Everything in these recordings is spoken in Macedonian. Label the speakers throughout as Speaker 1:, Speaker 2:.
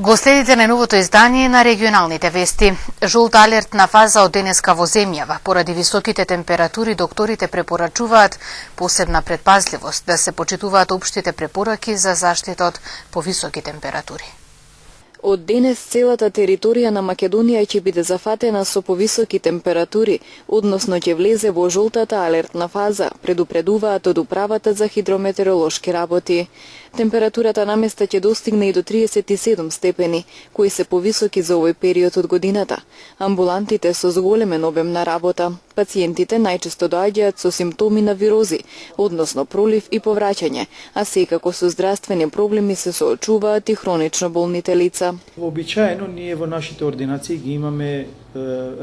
Speaker 1: Го следите на новото издание на регионалните вести. Жолта алертна фаза од денеска во земјава. Поради високите температури, докторите препорачуваат посебна предпазливост, да се почитуваат општите препораки за заштита од повисоки температури.
Speaker 2: Од денес целата територија на Македонија ќе биде зафатена со повисоки температури, односно ќе влезе во жолтата алертна фаза, предупредуваат од Управата за хидрометеоролошки работи. Температурата на места ќе достигне и до 37 степени, кои се повисоки за овој период од годината. Амбулантите со зголемен обем на работа. Пациентите најчесто доаѓаат со симптоми на вирози, односно пролив и повраќање, а секако со здравствени проблеми се соочуваат и хронично болните лица.
Speaker 3: Вообичаено ние во нашите ординации ги имаме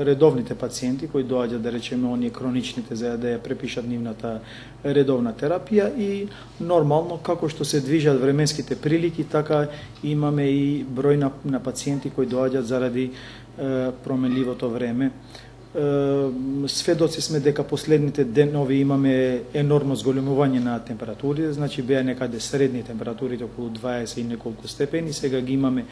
Speaker 3: редовните пациенти кои доаѓаат, да речеме, оние хроничните, за да ја препишат нивната редовна терапија, и нормално како што се движат временските прилики, така имаме и број на пациенти кои доаѓаат заради променливото време. Сведоци сме дека последните денови имаме енормно зголемување на температури, значи беа некаде средни температурите околу 20 и неколку степени, сега ги имаме,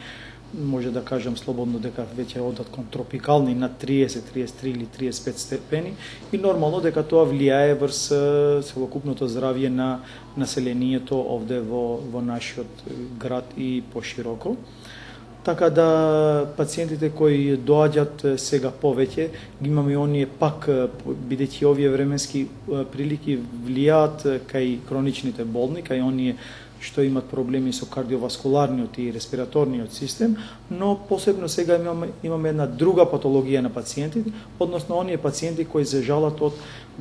Speaker 3: може да кажам слободно дека веќе одат кон тропикални на 30, 33 или 35 степени, и нормално дека тоа влијае врз целокупното здравје на населението овде во нашиот град и пошироко. Така да пациентите кои доаѓаат сега повеќе, ги имаме оние пак, бидејќи овие временски прилики влијаат кај хроничните болни, кај оние што имат проблеми со кардиоваскуларниот и респираторниот систем, но посебно сега имаме една друга патологија на пациентите, односно оние пациенти кои се жалат од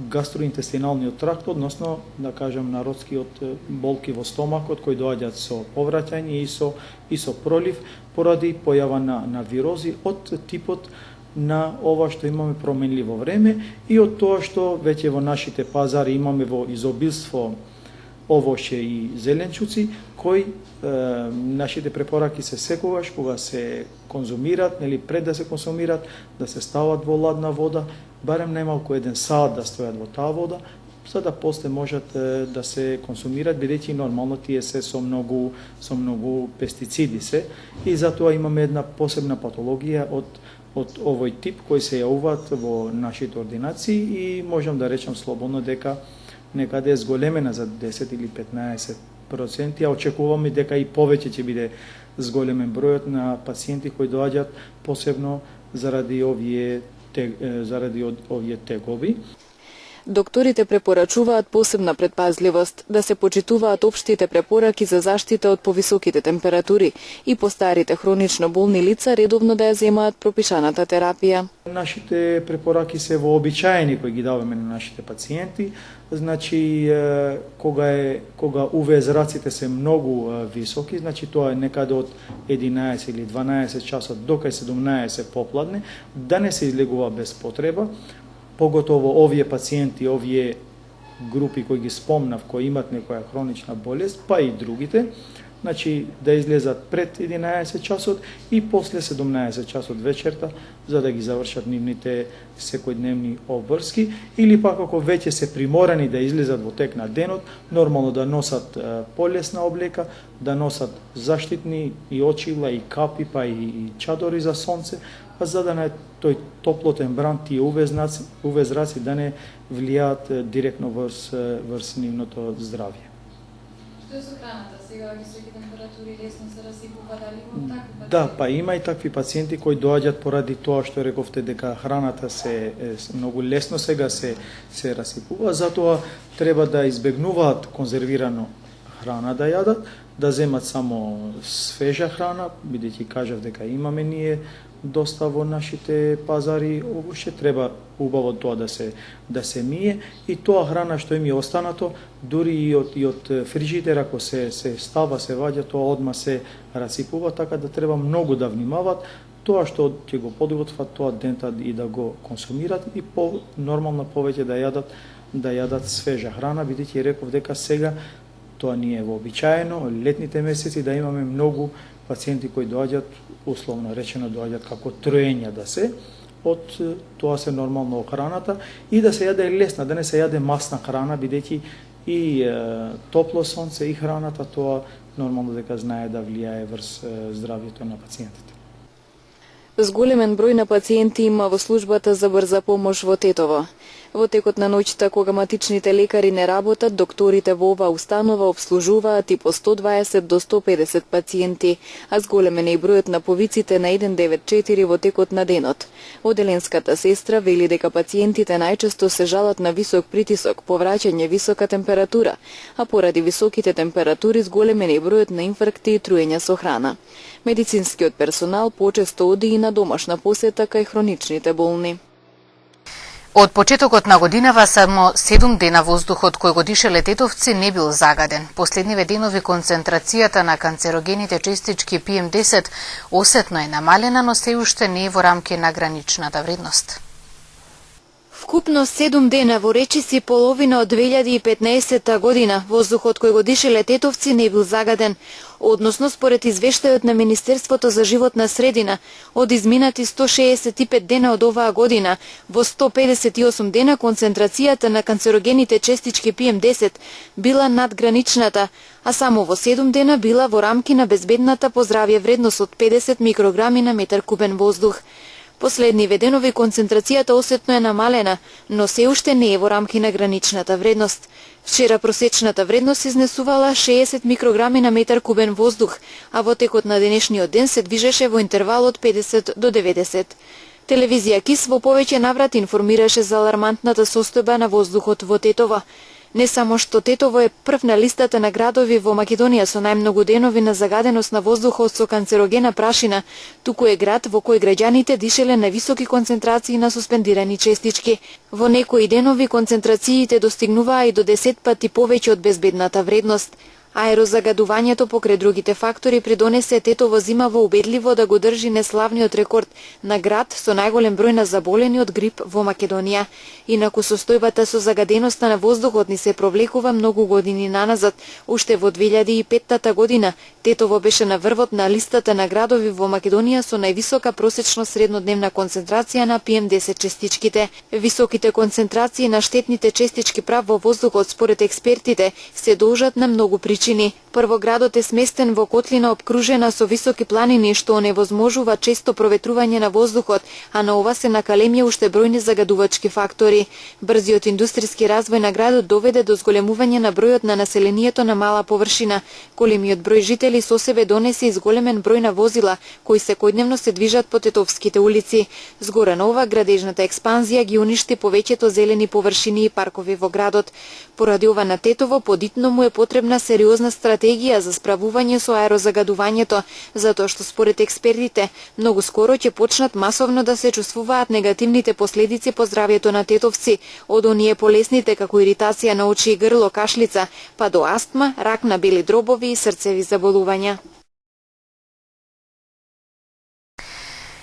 Speaker 3: гастроинтестиналниот тракт, односно, да кажам народски, од болки во стомакот, кои доаѓаат со повраќање и со пролив, поради појава на вирози од типот на ова што имаме променливо време и од тоа што веќе во нашите пазари имаме во изобилство овоше и зеленчуци, кои нашите препораки се секогаш кога се конзумират, нели, пред да се консумират, да се стават во ладна вода, барем најмалку 1 сат да стојат во таа вода, за да после можат да се консумират, бидејќи нормално тие се со многу пестициди се, и затоа имаме една посебна патологија од овој тип кои се јавуваат во нашите ординации, и можам да речам слободно дека некаде е зголемена за 10 или 15%, а очекуваме дека и повеќе ќе биде зголемен бројот на пациенти кои доаѓаат посебно заради овие тегови.
Speaker 2: Докторите препорачуваат посебна предпазливост, да се почитуваат општите препораки за заштита од повисоките температури и постарите хронично болни лица редовно да ја земаат пропишаната терапија.
Speaker 3: Нашите препораки се вообичаени кои ги даваме на нашите пациенти. Значи, кога УВ зраците се многу високи, значи тоа е некаде од 11 или 12 часот до кај 17 попладне, да не се излегува без потреба, поготово овие пациенти, овие групи кои ги спомнав, кои имат некоја хронична болест, па и другите, значи да излезат пред 11 часот и после 17 часот вечерта, за да ги завршат нивните секојдневни обврски, или пак ако веќе се приморани да излезат во тек на денот, нормално да носат полесна облека, да носат заштитни и очила, и капи, па и чадори за сонце, за да на тој топлотен бран, тие УВ зраци да не влијаат директно врз нивното здравје.
Speaker 4: Што е со храната? Сега високи температури лесно се расипува, дали има такви пациенти?
Speaker 3: Да, па има и такви пациенти кои доаѓаат поради тоа што рековте дека храната се многу лесно сега се расипува, затоа треба да избегнуваат конзервирано храна да јадат, да земат само свежа храна, бидејќи кажав дека имаме ние доста во нашите пазари, уште треба убаво тоа да се мие, и тоа храна што им е останато, дури и од фрижидер, ако се става, се ваѓа, тоа одма се расипува, така да треба многу да внимават тоа што ќе го подготват тоа дента и да го консумират, и нормално повеќе да јадат свежа храна, бидејќи реков дека сега тоа не е вообичаено, летните месеци да имаме многу пациенти кои доаѓаат, условно речено, доаѓаат како троења да се, од тоа се нормално храната, и да се јаде лесна, да не се јаде масна храна, бидејќи и топло сонце и храната тоа нормално дека знае да влијае врз здравјето на пациентите.
Speaker 2: Зголемен број на пациенти има во службата за брза помош во Тетово. Во текот на ноќта, кога матичните лекари не работат, докторите во оваа установа обслужуваат и по 120 до 150 пациенти, а зголемен е и бројот на повиците на 194 во текот на денот. Оделенската сестра вели дека пациентите најчесто се жалат на висок притисок, повраќање висока температура, а поради високите температури зголемен е и бројот на инфаркти и труења со храна. Медицинскиот персонал почесто оди и на домашна посета кај хроничните болни.
Speaker 1: Од почетокот на годинава само 7 дена воздухот кој го дишеле тетовци не бил загаден. Последниве денови концентрацијата на канцерогените честички PM10 осетно е намалена, но се уште не е во рамки на граничната вредност.
Speaker 5: Вкупно 7 дена во речиси половина од 2015 година воздухот кој го дишеле тетовци не бил загаден. Односно, според извештајот на Министерството за животна средина, од изминати 165 дена од оваа година, во 158 дена концентрацијата на канцерогените честички PM10 била над граничната, а само во 7 дена била во рамки на безбедната по здравје вредност од 50 микрограми на метар кубен воздух. Последниве денови концентрацијата осетно е намалена, но се уште не е во рамки на граничната вредност. Вчера просечната вредност изнесувала 60 микрограми на метар кубен воздух, а во текот на денешниот ден се движеше во интервал од 50 до 90. Телевизија КИС во повеќе наврати информираше за алармантната состојба на воздухот во Тетово. Не само што Тетово е прв на листата на градови во Македонија со најмногу денови на загаденост на воздухот со канцерогена прашина, туку е град во кој граѓаните дишеле на високи концентрации на суспендирани честички. Во некои денови концентрациите достигнуваа и до 10 пати повеќе од безбедната вредност. Аерозагадувањето покрај другите фактори придонесе Тетово зимаво убедливо да го држи неславниот рекорд на град со најголем број на заболени од грип во Македонија. Инаку состојбата со загаденоста на воздухот ни се провлекува многу години наназад. Уште во 2005 година Тетово беше на врвот на листата на градови во Македонија со највисока просечно среднодневна концентрација на PM10 честичките. Високите концентрации на штетните честички прав во воздухот според експертите се должат на многу причини. Прво, градот е сместен во котлина обкружена со високи планини, што оневозможува често проветрување на воздухот, а на ова се накалемија уште бројни загадувачки фактори. Брзиот индустријски развој на градот доведе до зголемување на бројот на населението на мала површина. Големиот број жители со себе донесе и зголемен број на возила, кои секојдневно се движат по тетовските улици. Згора на ова, градежната експанзија ги уништи повеќето зелени површини и паркови во градот. Поради ова на Тетово подитно му е потребна сериозна стратегија за справување со аерозагадувањето, затоа што според експертите многу скоро ќе почнат масовно да се чувствуваат негативните последици по здравјето на тетовци, од оние полесните како иритација на очи и грло, кашлица, па до астма, рак на бели дробови и срцеви заболувања.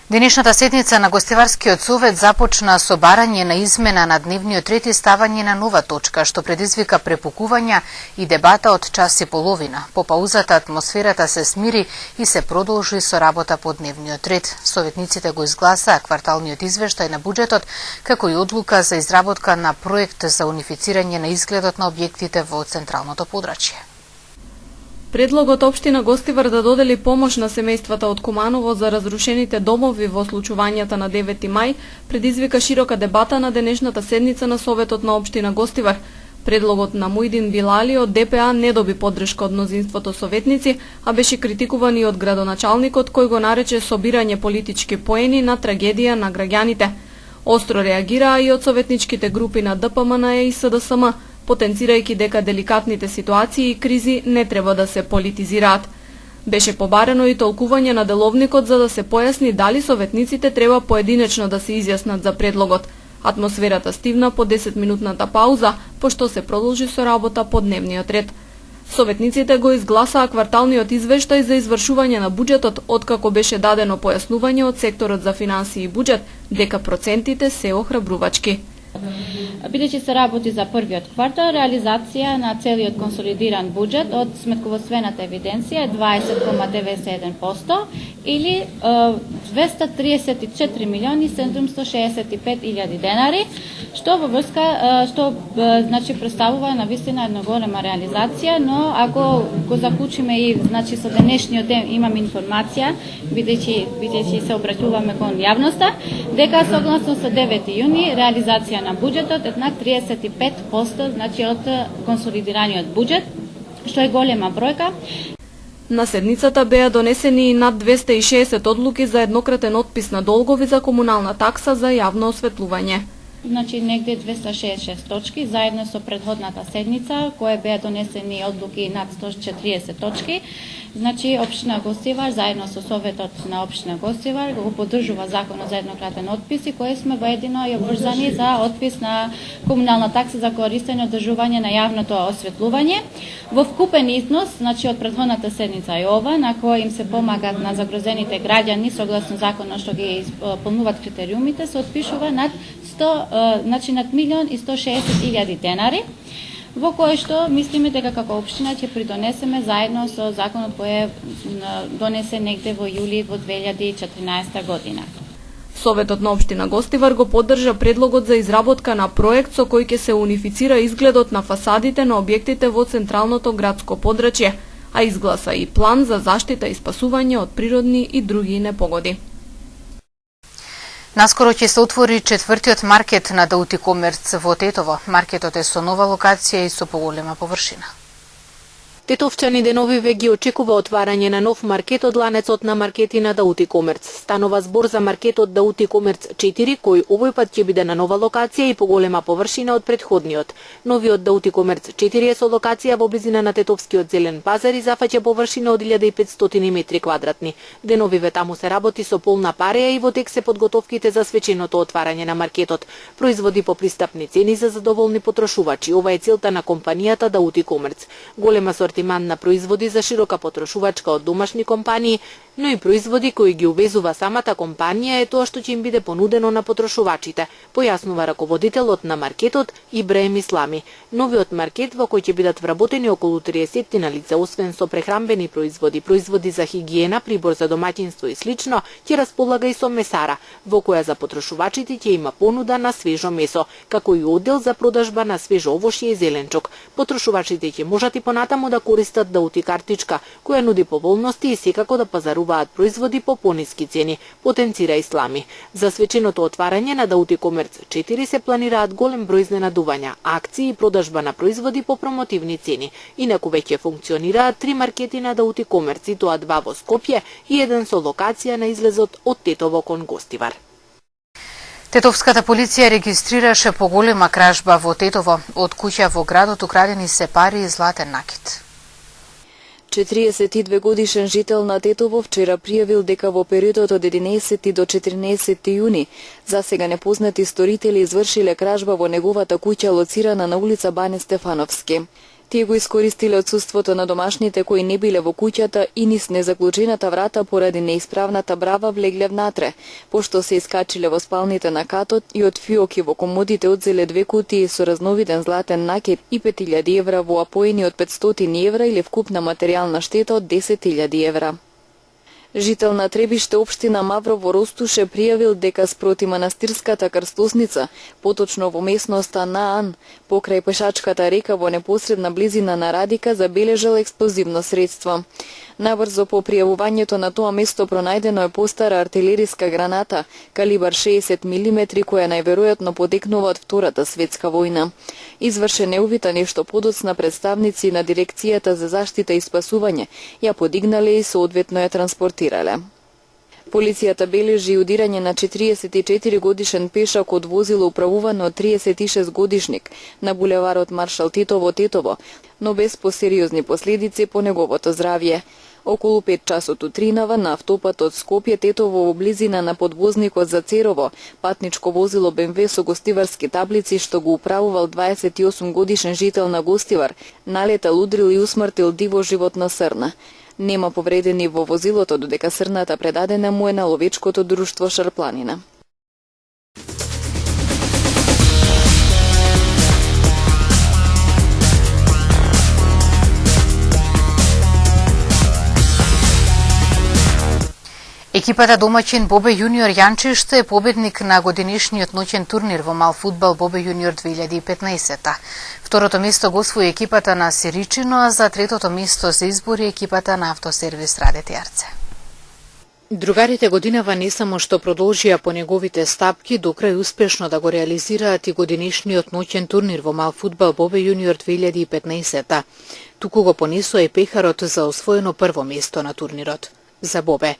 Speaker 1: Денешната седница на Гостиварскиот совет започна со барање на измена на дневниот ред и ставање на нова точка, што предизвика препукувања и дебата од час и половина. По паузата атмосферата се смири и се продолжи со работа по дневниот ред. Советниците го изгласаа кварталниот извештај на буџетот, како и одлука за изработка на проект за унифицирање на изгледот на објектите во централното подрачје.
Speaker 6: Предлогот општина Гостивар да додели помош на семејствата од Куманово за разрушените домови во случувањата на 9 мај предизвика широка дебата на денешната седница на Советот на општина Гостивар. Предлогот на Мујдин Билали од ДПА не доби поддршка од мнозинството советници, а беше критикуван и од градоначалникот кој го нарече собирање политички поени на трагедија на граѓаните. Остро реагираа и од советничките групи на ДПМН и СДСМ, потенцирајќи дека деликатните ситуации и кризи не треба да се политизираат. Беше побарено и толкување на деловникот за да се појасни дали советниците треба поединечно да се изјаснат за предлогот. Атмосферата стивна по 10-минутната пауза, пошто се продолжи со работа по дневниот ред. Советниците го изгласаа кварталниот извештај за извршување на буџетот, откако беше дадено појаснување од секторот за финансии и буџет дека процентите се охрабрувачки.
Speaker 7: Бидејќи се работи за првиот квартал, реализација на целиот консолидиран буџет од сметководствената евиденција е 20,91% или 234 милиони 765 илјади денари, што во врска значи представува навистина една голема реализација, но ако го заклучиме и значи со денешниот ден имам информација, бидејќи се обраќуваме кон јавноста, дека согласно со 9 јуни реализација на буџетот е на 35%, значи од консолидираниот буџет, што е голема бројка.
Speaker 6: На седницата беа донесени и над 260 одлуки за еднократен отпис на долгови за комунална такса за јавно осветлување.
Speaker 7: Значи негде 266 точки, заедно со предходната седница, која беа донесени одлуки над 140 точки. Значи, Општина Гостивар, заедно со Советот на Општина Гостивар, го поддржува законот за еднократен отпис и кој сме воедино и обврзани за отпис на комунална такса за користење и одржување на јавното осветлување. Во вкупен износ, значи од предходната седница и ова, на кој им се помагат на загрозените граѓани согласно законот што ги исполнуваат критериумите, се отпишува над 1.160.000 денари, во кој што мислиме дека како општина ќе придонесеме заедно со законот кој е донесен негде во јули во 2014 година.
Speaker 6: Советот на Општина Гостивар го поддржа предлогот за изработка на проект со кој ќе се унифицира изгледот на фасадите на објектите во централното градско подрачје, а изгласа и план за заштита и спасување од природни и други непогоди.
Speaker 1: Наскоро ќе се отвори четвртиот маркет на Даути Комерц во Тетово. Маркетот е со нова локација и со поголема површина.
Speaker 8: Тетовчани деновиве ги очекува отварање на нов маркет од ланецот на маркети на Даути Комерц. Станува збор за маркетот Даути Комерц 4, кој овој пат ќе биде на нова локација и поголема површина од претходниот. Новиот Даути Комерц 4 е со локација во близина на Тетовскиот зелен пазар и зафаќа површина од 1500 метри квадратни. Деновиве таму се работи со полна пареја и во тек се подготовките за свеченото отварање на маркетот. Производи по пристапни цени за задоволни потрошувачи. Ова е целта на компанијата Даути Комерц. Голема асортиман на производи за широка потрошувачка од домашни компании, но и производи кои ги увезува самата компанија е тоа што ќе им биде понудено на потрошувачите, појаснува раководителот на маркетот Ибраим Ислами. Новиот маркет во кој ќе бидат вработени околу 30 на лица, освен со прехранбени производи, производи за хигиена, прибор за домаќинство и слично, ќе располага и со месара, во која за потрошувачите ќе има понуда на свежо месо, како и оддел за продажба на свежо овошје и зеленчук. Потрошувачите ќе можат и понатаму да користат Даути картичка, која нуди поволности и секако да пазаруваат производи по пониски цени, потенцира Ислами. За свеченото отварање на Даути Комерц 4 се планираат голем број изненадувања, акции и продажба на производи по промотивни цени. Инаку веќе функционираат 3 маркети на Даути Комерц, и тоа 2 во Скопје и еден со локација на излезот од Тетово кон Гостивар.
Speaker 1: Тетовската полиција регистрираше поголема кражба во Тетово. Од куќа во градот украдени се пари и златен накит.
Speaker 2: 42 годишен жител на Тетово вчера пријавил дека во периодот од 11 до 14 јуни засега непознати сторители извршиле кражба во неговата куќа лоцирана на улица Бане Стефановски. Тие го искористиле отсуството на домашните кои не биле во куќата и низ незаклучената врата поради неисправната брава влегле внатре, пошто се искачиле во спалните на катот и од фиоки во комодите одзеле 2 кутии со разновиден златен накит и 5000 евра во апоени од 500 евра или вкупна материјална штета од 10.000 евра. Жител на Требиште, општина Маврово Ростуше, пријавил дека спроти манастирската крстосница, поточно во местноста Наан, покрај пешачката река во непосредна близина на Радика, забележал експлозивно средство. Наврзо по пријавувањето на тоа место пронајдено е постара артилериска граната, калибар 60 мм, која најверојатно потекнува од Втората светска војна. Извршен е увид, а нешто подоцна представници на Дирекцијата за заштита и спасување ја подигнале и соодветно ја транспортирале. Полицијата бележи удирање на 44 годишен пешак од возило управувано од 36 годишник на булеварот Маршал Тито во Тетово, но без посериозни последици по неговото здравје. Околу 5 часот утринава на автопатот Скопје Тетово во близина на подвозникот за Церово, патничко возило БМВ со гостиварски таблици што го управувал 28 годишен жител на Гостивар, налетал, удрил и усмртил диво животна срна. Нема повредени во возилото, додека срната предадена му е на ловечкото друштво Шарпланина.
Speaker 1: Екипата домаќин Бобе Јуниор Јанчиште е победник на годинишниот ноќен турнир во мал фудбал Бобе Јуниор 2015. Второто место го освои екипата на Сиричино, а за третото место се избори екипата на Автосервис Радете Јарце.
Speaker 9: Другарите годинава не само што продолжија по неговите стапки, до крај успешно да го реализираат и годинишниот ноќен турнир во мал фудбал Бобе Јуниор 2015. Туку го понесоа и пехарот за освоено прво место на турнирот. За Бобе.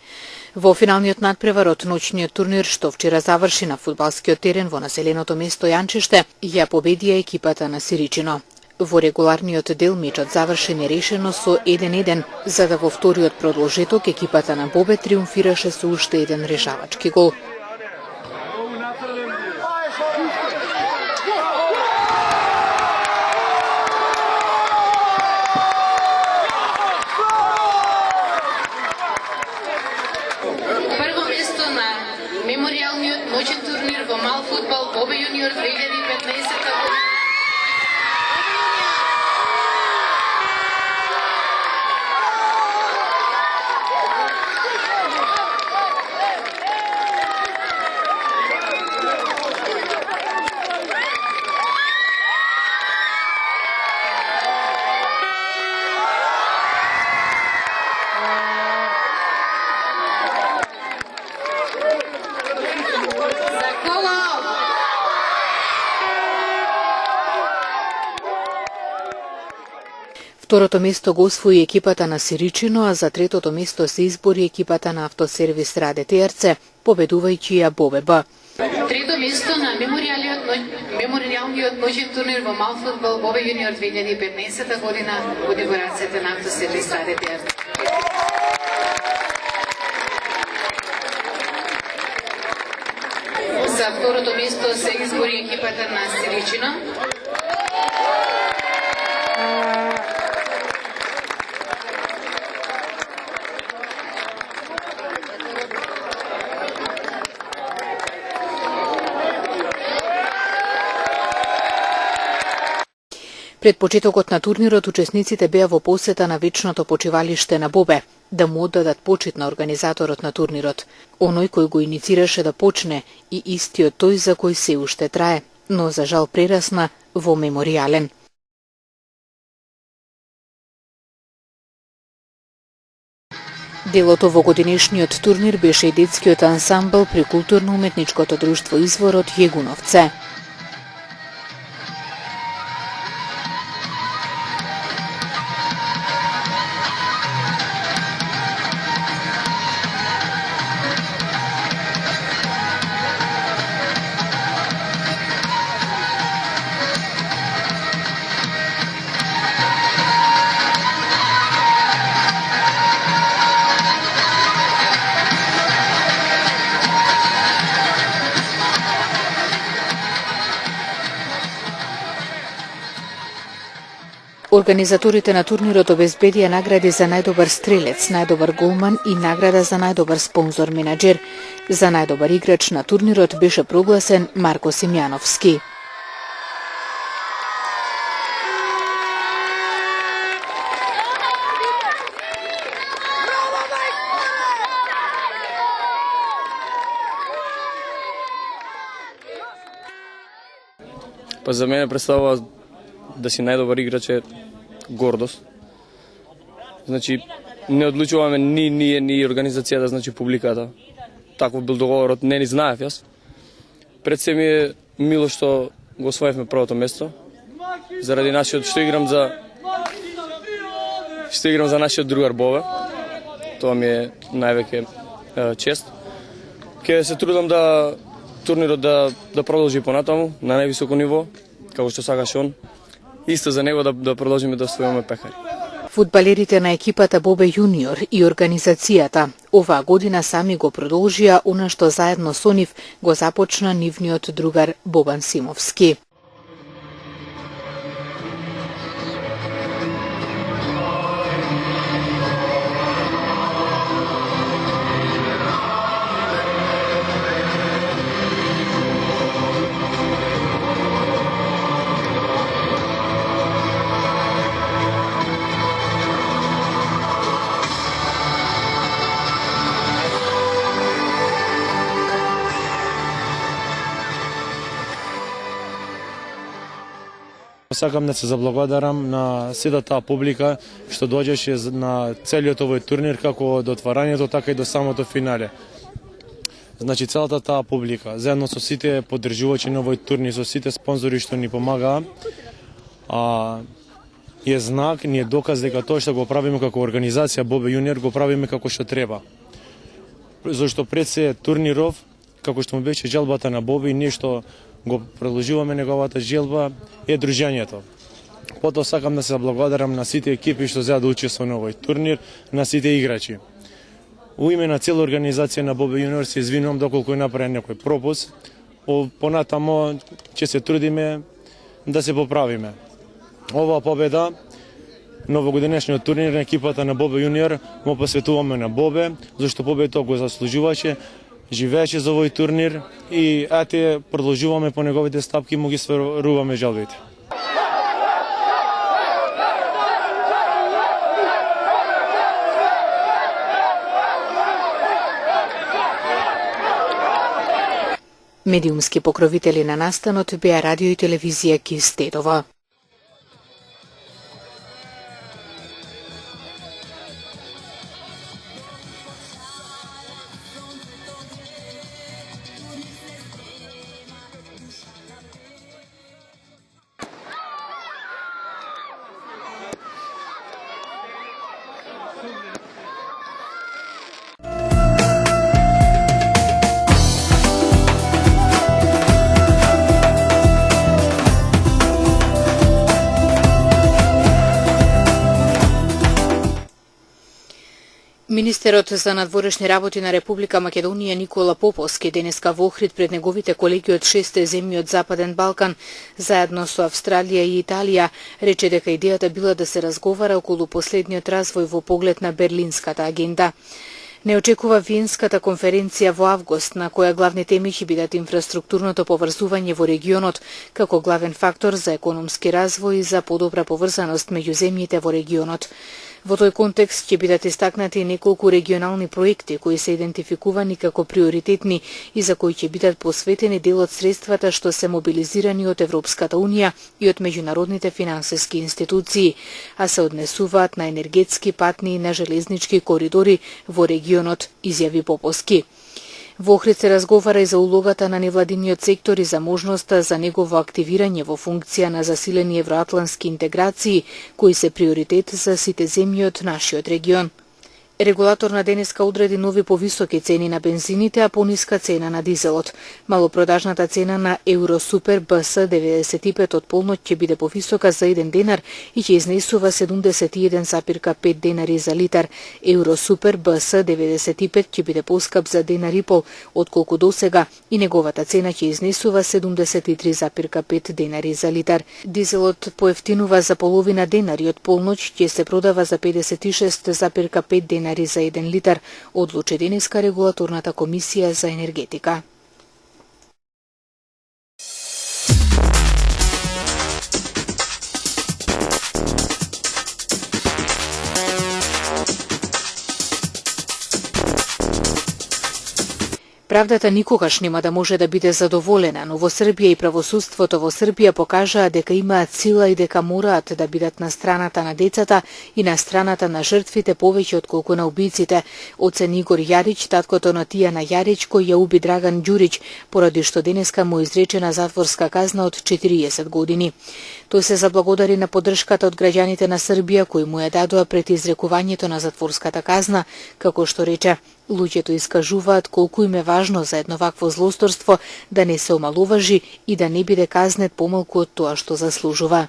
Speaker 9: Во финалниот надпревар од ноќниот турнир, што вчера заврши на фудбалскиот терен во населеното место Јанчиште, ја победија екипата на Сиричино. Во регуларниот дел мечот заврши нерешено со 1-1, за да во вториот продолжеток екипата на Бобе триумфираше со уште еден решавачки гол.
Speaker 10: Меморијалниот ноќен турнир во мал фудбал Бобе Јуниор 2015 година.
Speaker 9: Второто место го освои екипата на Сиричино, а за третото место се избори екипата на Автосервис Радете Јарце, победувајќи ја Бобе Б.
Speaker 10: Трето место на меморијалниот ноќен турнир во мал фудбал Бобе Јуниор 2015 година во декорацијата на Автосервис Радете Јарце. За второто место се избори екипата на Сиричино.
Speaker 9: Пред почетокот на турнирот, учесниците беа во посета на вечното почивалиште на Бобе, да му оддадат почит на организаторот на турнирот, оној кој го иницираше да почне и истиот тој за кој се уште трае, но за жал прерасна во меморијален. Делото во годинешниот турнир беше и детскиот ансамбл при културно-уметничкото друштво Изворот Јегуновце. Организаторите на турнирот обезбедија награди за најдобар стрелец, најдобар голман и награда за најдобар спонзор менаџер. За најдобар играч на турнирот беше прогласен Марко Симјановски.
Speaker 11: Па за мене представува да си најдобар играч е гордост. Значи, не одлучуваме ни ние, ни организацијата, значи публиката. Таков бил договорот, не ни знаев јас. Пред се ми е мило што го освоевме првото место. Заради нашиот што играм за нашиот другар Бобе. Тоа ми е највеќе чест. Ке се трудам да турнирот да продолжи понатаму на највисоко ниво, како што сакаше он. Исто за него да продолжиме да освоиме пехари.
Speaker 9: Фудбалерите на екипата Бобе Јуниор и организацијата оваа година сами го продолжија она што заедно со нив го започна нивниот другар Бобан Симовски.
Speaker 12: сакам да се заблагодарам на сета таа публика што доаѓаше на целиот овој турнир, како до отварањето, така и до самото финале. Значи целата таа публика, заедно со сите поддржувачи на овој турнир, со сите спонзори што ни помагаа, е знак, ни е доказ дека тоа што го правиме како организација Бобе Јуниор го правиме како што треба. Зашто пред се турниров, како што му беше желбата на Бобе и ние што го продолжуваме неговата желба е дружењето. Потоа сакам да се благодарам на сите екипи што зеа да учествуваат на овој турнир, на сите играчи. У име на цела организација на Бобе Јуниор се извинувам доколку е направен некој пропуст. Понатамо ќе се трудиме да се поправиме. Оваа победа, новогодишниот турнир на екипата на Бобе Јуниор, му посветуваме на Бобе, зашто Бобе тоа го заслужуваше, живееше за овој турнир и ете продолжуваме по неговите стапки, му ги сверуваме жалбите.
Speaker 9: Медиумски покровители на настанот беа радио и телевизија КИС Тетово. Министерот за надворешни работи на Република Македонија Никола Поповски денеска во Охрид пред неговите колеги од 6 земји од Западен Балкан, заедно со Австралија и Италија, рече дека идејата била да се разговара околу последниот развој во поглед на Берлинската агенда. Не очекува Виенската конференција во август, на која главни теми ќе бидат инфраструктурното поврзување во регионот, како главен фактор за економски развој и за подобра поврзаност меѓу земјите во регионот. Во тој контекст ќе бидат истакнати неколку регионални проекти кои се идентификувани како приоритетни и за кои ќе бидат посветени дел од средствата што се мобилизирани од Европската Унија и од меѓународните финансиски институции, а се однесуваат на енергетски, патни и на железнички коридори во регионот, изјави Поповски. Во Охрид се разговара и за улогата на невладиниот сектор и за можноста за негово активирање во функција на засилени евроатлантски интеграции, кои се приоритет за сите земји од нашиот регион. Регулаторна денеска одреди нови повисоки цени на бензините, а пониска цена на дизелот. Малопродажната цена на Евросупер БС 95 од полноќ ќе биде повисока за 1 денар и ќе изнесува 71,5 денари за литар. Евросупер БС 95 ќе биде поскап за денар и пол, отколку досега, и неговата цена ќе изнесува 73,5 денари за литар. Дизелот поевтинува за половина денар и од полноќ ќе се продава за 56,5 денари за 1 литар, одлучи денеска регулаторната комисија за енергетика. Правдата никогаш нема да може да биде задоволена, но во Србија и правосудството во Србија покажаа дека имаат сила и дека мораат да бидат на страната на децата и на страната на жртвите повеќе отколку на убиците, оцени Игор Јарич, таткото на Тијана Јарич, кој ја уби Драган Ѓурич, поради што денеска му изречена затворска казна од 40 години. Тој се заблагодари на поддршката од граѓаните на Србија кои му ја дадоа пред изрекувањето на затворската казна, како што рече, луѓето искажуваат колку им е важно за едно вакво злосторство да не се омалуважи и да не биде казнет помалку од тоа што заслужува.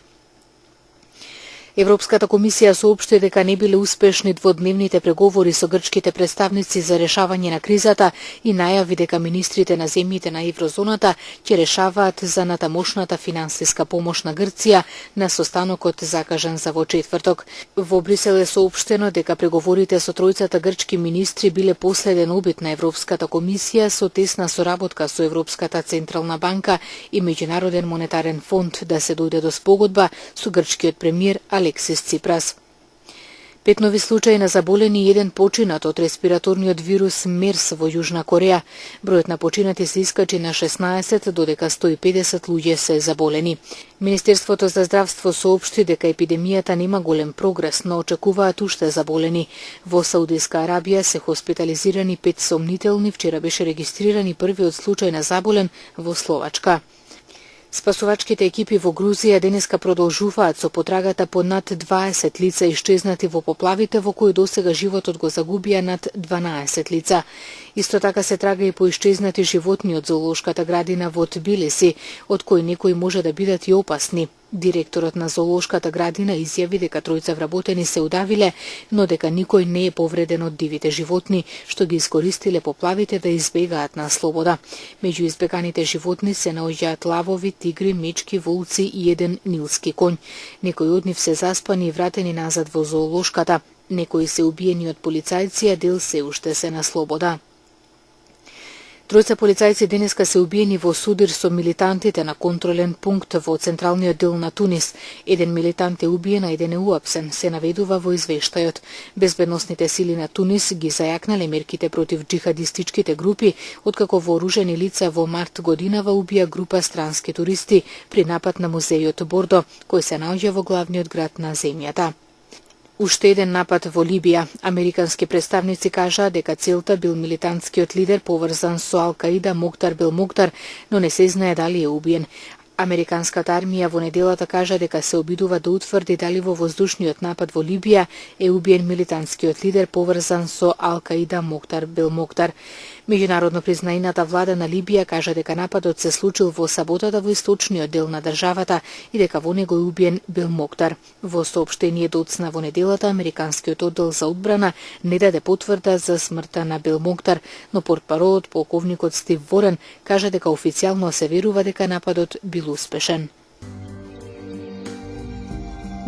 Speaker 9: Европската комисија соопшти дека не биле успешни дводневните преговори со грчките представници за решавање на кризата и најави дека министрите на земјите на еврозоната ќе решаваат за натамошната финансиска помош на Грција на состанокот закажан за во четврток. Во Брисел е соопштено дека преговорите со тројцата грчки министри биле последен обид на Европската комисија со тесна соработка со Европската централна банка и Меѓународен монетарен фонд да се дојде до спогодба со грчкиот премиер Алексис Ципрас. 5 нови случаи на заболени и 1 починат од респираторниот вирус МЕРС во Јужна Кореја. Бројот на починати се искачи на 16, додека 150 луѓе се заболени. Министерството за здравство соопшти дека епидемијата нема голем прогрес, но очекуваат уште заболени. Во Саудиска Арабија се хоспитализирани 5 сомнителни, вчера беше регистрирани првиот случај на заболен во Словачка. Спасувачките екипи во Грузија денеска продолжуваат со потрагата по над 20 лица исчезнати во поплавите во кои досега животот го загубија над 12 лица. Исто така се трага и по исчезнати животни од зоолошката градина во Тбилиси, од кои некои може да бидат и опасни. Директорот на зоолошката градина изјави дека тројца вработени се удавиле, но дека никој не е повреден од дивите животни, што ги искористиле поплавите да избегаат на слобода. Меѓу избеганите животни се наоѓаат лавови, тигри, мечки, волци и еден нилски коњ. Некои од нив се заспани и вратени назад во зоолошката. Некои се убиени од полицајци, а дел се уште се на слобода. Тројца полицајци денеска се убиени во судир со милитантите на контролен пункт во централниот дел на Тунис. Еден милитант е убиен, а еден е уапсен, се наведува во извештајот. Безбедносните сили на Тунис ги зајакнале мерките против джихадистичките групи, откако вооружени лица во март годинава убија група странски туристи при напад на музејот Бордо, кој се наоѓа во главниот град на земјата. Уште еден напад во Либија. Американски представници кажаа дека целта бил милитантскиот лидер поврзан со Ал-Каида Моктар Бел Моктар, но не се знае дали е убиен. Американската армија во неделата кажа дека се обидува да утврди дали во воздушниот напад во Либија е убиен милитантскиот лидер поврзан со Ал-Каида Моктар Бел Моктар. Меѓународно признаената влада на Либија кажа дека нападот се случил во саботата во источниот дел на државата и дека во него е убиен Бел Моктар. Во соопштение доцна во неделата, американскиот оддел за одбрана не даде потврда за смртта на Бел Моктар, но портпаролот полковникот Стив Ворен кажа дека официјално се верува дека нападот бил успешен.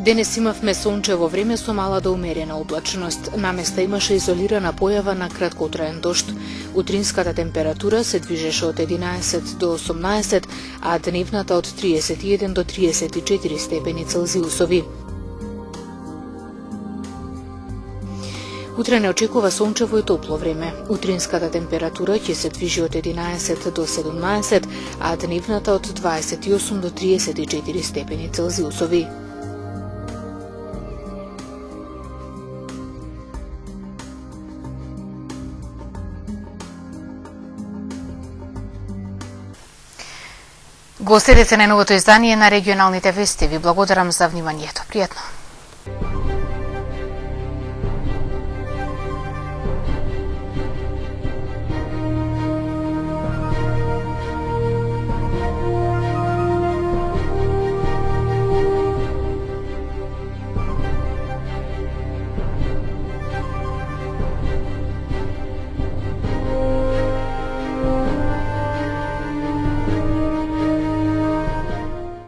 Speaker 9: Денес имавме сончево време со мала до умерена облачност. Наместа имаше изолирана појава на краткотраен дожд. Утринската температура се движеше од 11 до 18, а дневната од 31 до 34 степени Целзиусови. Утре не очекува сончево и топло време. Утринската температура ќе се движи од 11 до 17, а дневната од 28 до 34 степени Целзиусови.
Speaker 1: Го следите најновото издание на регионалните вести. Ви благодарам за вниманието. Пријатно.